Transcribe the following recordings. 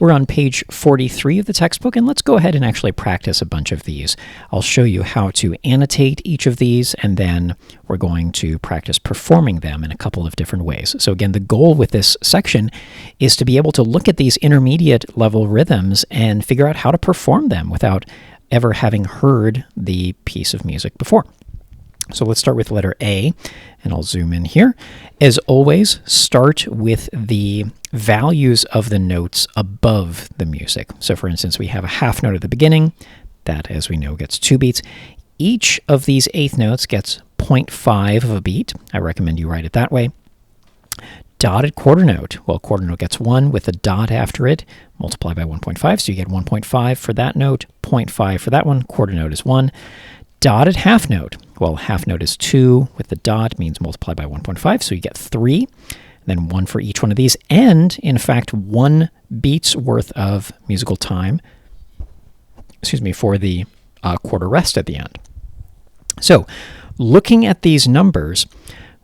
We're on page 43 of the textbook, and let's go ahead and actually practice a bunch of these. I'll show you how to annotate each of these, and then we're going to practice performing them in a couple of different ways. So again, the goal with this section is to be able to look at these intermediate level rhythms and figure out how to perform them without ever having heard the piece of music before. So let's start with letter A, and I'll zoom in here. As always, start with the values of the notes above the music. So for instance, we have a half note at the beginning. That, as we know, gets 2 beats. Each of these eighth notes gets 0.5 of a beat. I recommend you write it that way. Dotted quarter note. Well, quarter note gets 1 with a dot after it. Multiply by 1.5, so you get 1.5 for that note, 0.5 for that one. Quarter note is 1. Dotted half note. Well, half note is 2 with the dot, means multiply by 1.5, so you get 3. Then 1 for each one of these, and in fact 1 beat's worth of musical time, for the quarter rest at the end. So looking at these numbers,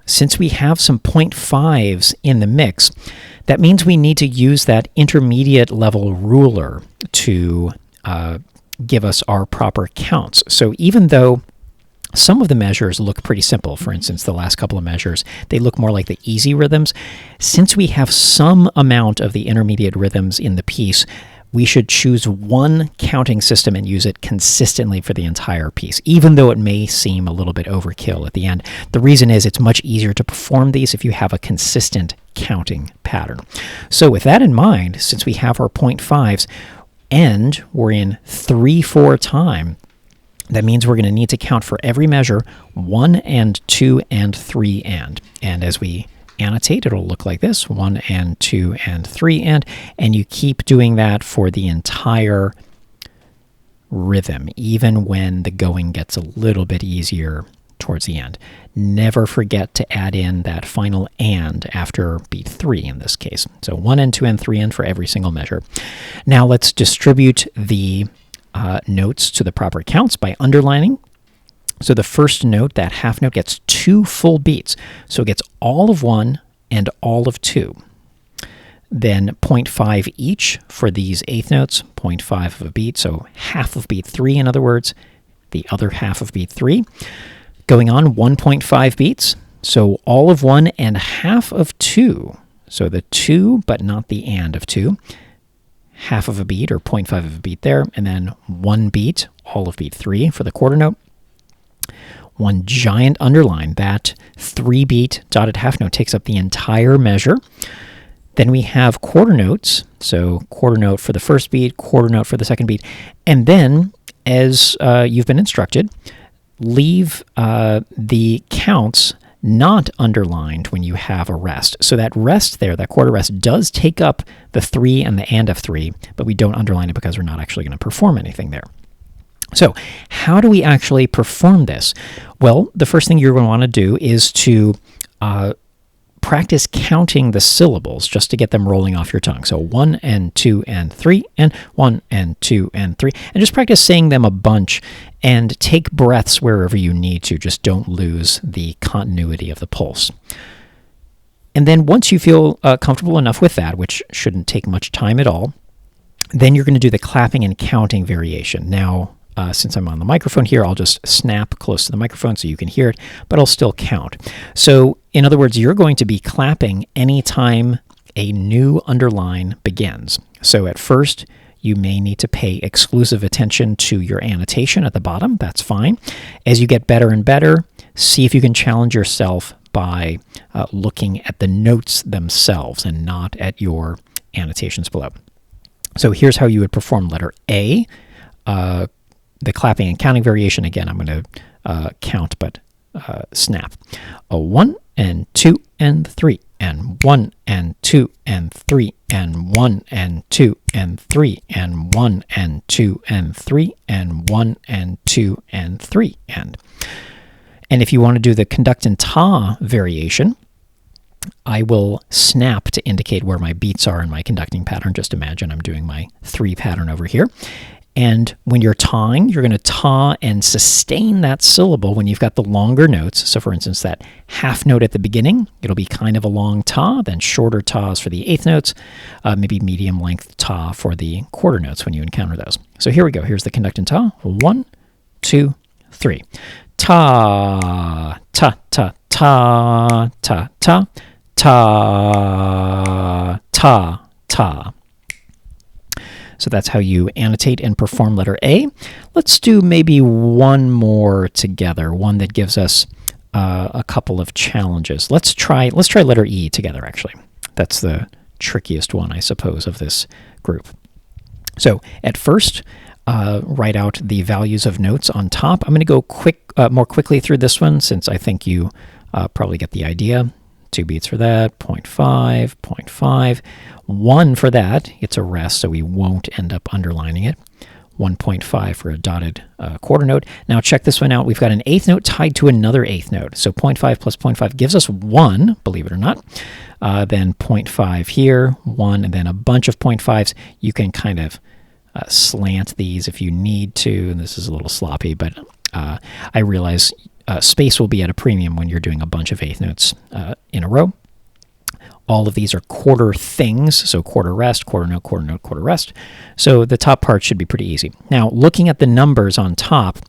since we have some 0.5s in the mix, that means we need to use that intermediate level ruler to give us our proper counts. So even though some of the measures look pretty simple, for instance, the last couple of measures, they look more like the easy rhythms. Since we have some amount of the intermediate rhythms in the piece, we should choose one counting system and use it consistently for the entire piece, even though it may seem a little bit overkill at the end. The reason is it's much easier to perform these if you have a consistent counting pattern. So with that in mind, since we have our 0.5s, and we're in 3/4 time, that means we're going to need to count for every measure 1 and 2 and 3 and. And as we annotate, it'll look like this: 1 and 2 and 3 and you keep doing that for the entire rhythm, even when the going gets a little bit easier towards the end. Never forget to add in that final and after beat 3 in this case. So 1 and 2 and 3 and for every single measure. Now let's distribute the notes to the proper counts by underlining. So the first note, that half note, gets 2 full beats. So it gets all of 1 and all of 2. Then 0.5 each for these eighth notes, 0.5 of a beat, so half of beat 3, in other words, the other half of beat 3. Going on 1.5 beats, so all of 1 and half of 2. So the 2, but not the and of 2. Half of a beat, or 0.5 of a beat there, and then 1 beat, all of beat 3 for the quarter note. 1 giant underline, that 3-beat dotted half note takes up the entire measure. Then we have quarter notes, so quarter note for the first beat, quarter note for the second beat, and then, as you've been instructed, leave the counts not underlined when you have a rest. So that rest there, that quarter rest, does take up the 3 and the and of 3, but we don't underline it because we're not actually going to perform anything there. So how do we actually perform this? Well, the first thing you're going to want to do is to practice counting the syllables just to get them rolling off your tongue. So 1 and 2 and 3 and 1 and 2 and 3. And just practice saying them a bunch and take breaths wherever you need to. Just don't lose the continuity of the pulse. And then once you feel comfortable enough with that, which shouldn't take much time at all, then you're going to do the clapping and counting variation. Now, since I'm on the microphone here, I'll just snap close to the microphone so you can hear it, but I'll still count. So, in other words, you're going to be clapping anytime a new underline begins. So at first, you may need to pay exclusive attention to your annotation at the bottom. That's fine. As you get better and better, see if you can challenge yourself by looking at the notes themselves and not at your annotations below. So here's how you would perform letter A. The clapping and counting variation, again, I'm going to count, but snap. 1 and 2 and 3 and 1 and 2 and 3 and 1 and 2 and 3 and 1 and 2 and 3 and 1 and 2 and 3 and. And if you want to do the conduct and ta variation, I will snap to indicate where my beats are in my conducting pattern. Just imagine I'm doing my 3 pattern over here. And when you're tawing, you're going to taw and sustain that syllable when you've got the longer notes. So for instance, that half note at the beginning, it'll be kind of a long taw, then shorter taws for the eighth notes, maybe medium length taw for the quarter notes when you encounter those. So here we go. Here's the conductant taw. 1, 2, 3. Ta, ta, ta, ta, ta, ta, ta, ta, ta. So that's how you annotate and perform letter A. Let's do maybe one more together, one that gives us a couple of challenges. Let's try letter E together, actually. That's the trickiest one, I suppose, of this group. So at first, write out the values of notes on top. I'm going to go more quickly through this one since I think you probably get the idea. 2 beats for that, 0.5, 0.5. 1 for that, it's a rest, so we won't end up underlining it. 1.5 for a dotted quarter note. Now check this one out. We've got an eighth note tied to another eighth note. So 0.5 plus 0.5 gives us 1, believe it or not. Then 0.5 here, 1, and then a bunch of 0.5s. You can kind of slant these if you need to. And this is a little sloppy, but I realize space will be at a premium when you're doing a bunch of eighth notes in a row. All of these are quarter things, so quarter rest, quarter note, quarter note, quarter rest. So the top part should be pretty easy. Now, looking at the numbers on top,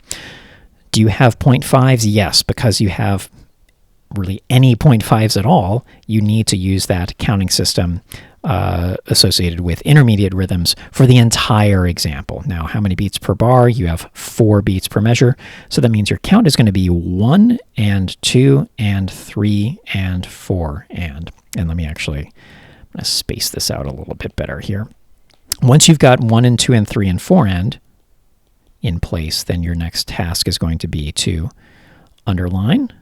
do you have 0.5s? Yes, because you have really any 0.5s at all, you need to use that counting system associated with intermediate rhythms for the entire example. Now, how many beats per bar? You have 4 beats per measure. So that means your count is going to be 1 and 2 and 3 and 4 and let me actually, I'm going to space this out a little bit better here. Once you've got 1 and 2 and 3 and 4 and in place, then your next task is going to be to underline.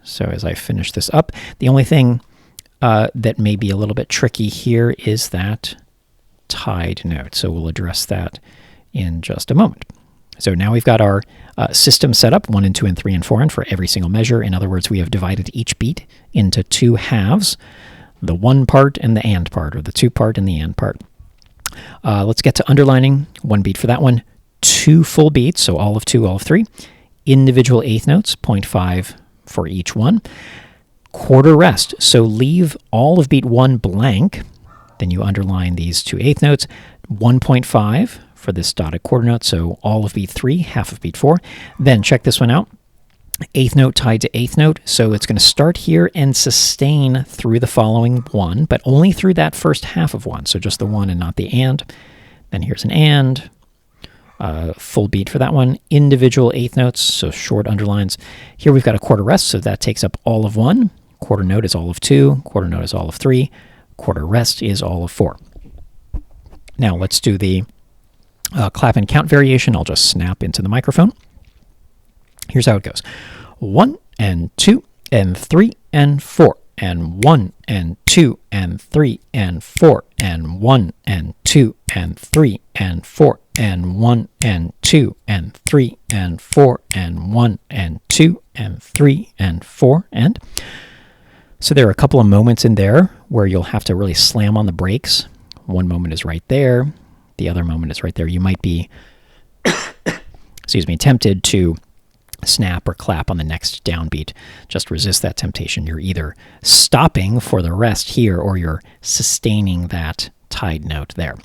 So as I finish this up, the only thing that may be a little bit tricky here is that tied note. So we'll address that in just a moment. So now we've got our system set up, 1 and 2 and 3 and 4 and for every single measure. In other words, we have divided each beat into 2 halves, the 1 part and the and part, or the 2 part and the and part. Let's get to underlining. 1 beat for that one, 2 full beats, so all of 2, all of 3. Individual eighth notes, 0.5 for each one. Quarter rest, so leave all of beat 1 blank, then you underline these 2 eighth notes. 1.5 for this dotted quarter note, so all of beat 3, half of beat 4. Then check this one out. Eighth note tied to eighth note, so it's going to start here and sustain through the following 1, but only through that first half of 1, so just the 1 and not the and. Then here's an and. Full beat for that one. Individual eighth notes, so short underlines. Here we've got a quarter rest, so that takes up all of 1. Quarter note is all of 2. Quarter note is all of 3. Quarter rest is all of 4. Now let's do the clap and count variation. I'll just snap into the microphone. Here's how it goes. 1 and 2 and 3 and 4 and 1 and 2 and 3 and 4 and 1 and 2 and 3 and 4 and 1 and 2 and 3 and 4 and 1 and 2 and 3 and 4 and. So there are a couple of moments in there where you'll have to really slam on the brakes. One moment is right there. The other moment is right there. You might be, tempted to snap or clap on the next downbeat. Just resist that temptation. You're either stopping for the rest here or you're sustaining that tied note there.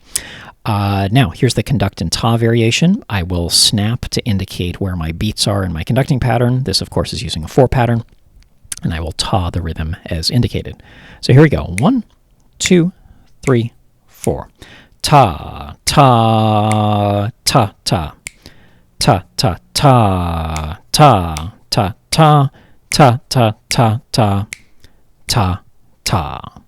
Now, here's the conduct and ta variation. I will snap to indicate where my beats are in my conducting pattern. This, of course, is using a 4 pattern. And I will ta the rhythm as indicated. So here we go. 1, 2, 3, 4. Ta, ta, ta, ta. Ta, ta, ta, ta, ta, ta, ta, ta, ta, ta, ta, ta.